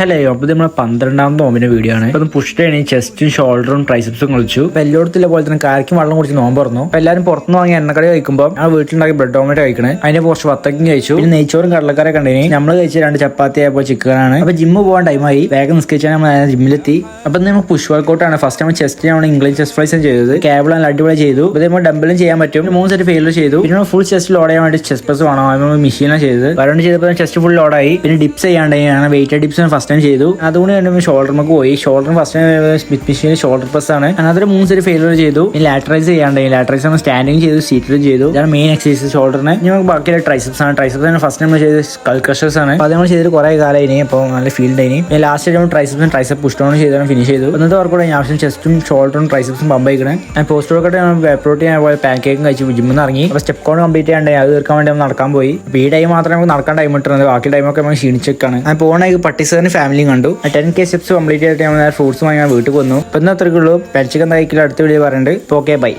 Hello, അപ്പോൾ നമ്മൾ 12ാം നോമ്പിന്റെ വീഡിയോ ആണ്. ഇപ്പം പുഷ് ഡേ ചെസ്റ്റും ഷോൾഡറും ട്രൈസെപ്സും കളിച്ചു. അപ്പൊ എല്ലായിടത്തുള്ള പോലെ തന്നെ കാർക്കും വെള്ളം കുടിച്ച് നോമ്പ് തുറന്നു. അപ്പൊ എല്ലാവരും പുറത്തുനിന്ന് വാങ്ങി എണ്ണക്കടി കഴിക്കുമ്പോൾ ആ വീട്ടിലുണ്ടാക്കി ബ്രെഡ് ഓംലെറ്റ് കഴിക്കണേ. അതിന്റെ കുറച്ച് വത്തക്കും കഴിച്ചു. പിന്നെ നെയ്ച്ചോറും കടലക്കറി കണ്ടിനി. നമ്മൾ കഴിച്ച 2 ചപ്പാത്തി ആയപ്പോൾ ചിക്കനാണ്. അപ്പൊ ജിമ്മ് പോകാൻ ടൈമായി. വേഗം നിസ്കരിച്ചാൽ നമ്മൾ ജിമ്മിലെത്തി. അപ്പൊ നമ്മൾ പുഷ് വർക്കൗട്ട് ആണ്. ഫസ്റ്റ് നമ്മൾ ചെസ്റ്റ് നമ്മൾ ഇംഗ്ലീഷ് ചെസ്റ്റ് ഫ്രൈസും ചെയ്തത്. കേബിൾ നല്ല അടിപൊളി ചെയ്തു. അപ്പോൾ നമ്മൾ ഡംബിളും ചെയ്യാൻ പറ്റും. 3 സെറ്റ് ഫെയിലർ ചെയ്തു. പിന്നെ ഫുൾ ചെസ്റ്റ് ലോഡ് ചെയ്യാൻ വേണ്ടി ചെസ്റ്റ് പ്രസ് വേണം. നമ്മൾ മെഷീനാണ് ചെയ്തത്. വരണ്ട് ചെയ്തപ്പോൾ ചെസ്റ്റ് ഫുൾ ലോഡായി. പിന്നെ ഡിപ്സ് ചെയ്യാണ്ടാണ്. വെയിറ്റ് ഡിപ്സ് ഫസ്റ്റ് ടൈം ചെയ്തു. അതുകൊണ്ട് തന്നെ ഷോൾഡറിലേക്ക് പോയി. Shoulder first Smith machine shoulder press ആണ്. അതിനകത്ത് 3 സെറ്റ് ഫെയിലർ ചെയ്തു. ലാറ്ററൈസ് ചെയ്യാണ്ടായി. ലാറ്ററൈസ് നമ്മൾ സ്റ്റാൻഡിങ് ചെയ്തു, സീറ്റിലും ചെയ്തു. ഇതാണ് മെയിൻ എക്സസൈസ് ഷോൾഡറിന്. നമുക്ക് ബാക്കിയുള്ള ട്രൈസെപ്സ് ആണ്. ട്രൈസെപ്സ് ഫസ്റ്റ് നമ്മൾ ചെയ്ത് സ്കൾ ക്രഷേഴ്സ് ആണ്. അപ്പോൾ അത് നമ്മൾ ചെയ്തിട്ട് കുറെ കാലം അപ്പോൾ നല്ല ഫീൽഡ് ആയി. ലാസ്റ്റ് നമ്മൾ ട്രൈസെപ്സും ട്രൈസെപ്പ് പുഷ് ഡൗൺ ചെയ്താണ് ഫിനിഷ് ചെയ്തു. ഇന്നത്തെ വർക്കൗട്ട് ആവശ്യം ചെസ്റ്റും ഷോൾഡറും ട്രൈസെപ്സും പമ്പ് ചെയ്യണേ. പോസ്റ്റ് വർക്കൗട്ട് പ്രോട്ടീൻ പാൻ കേക്കും കഴിച്ച് ജിമ്മിൽ നിന്ന് ഇറങ്ങി. അപ്പോൾ സ്റ്റെപ്പ് കൗണ്ട് കംപ്ലീറ്റ് ചെയ്യാണ്ട് അത് തീർക്കാൻ വേണ്ടി നമ്മൾ നടക്കാൻ പോയി. അപ്പോൾ ഈ ടൈം മാത്രമേ നമുക്ക് നടക്കാൻ ടൈം കിട്ടുന്നത്. ബാക്കി ടൈമൊക്കെ നമ്മൾ ക്ഷീണിച്ചേക്കാണ്. ഞാൻ പോകുന്ന പട്ടിസാറിന് ഫാമിലിയും കണ്ടു. 10K സ്റ്റെപ്സ് കംപ്ലീറ്റ് ആയിട്ട് നമ്മൾ ഫ്രൂട്ട്സ് വാങ്ങി വീട്ടിൽ വന്നു. ഇപ്പം ഇന്നത്രയ്ക്കുള്ളൂ. പെൽച്ചിക്കൻ തൈക്കിൽ അടുത്ത വീഡിയോ പറയുന്നുണ്ട്. Okay, by.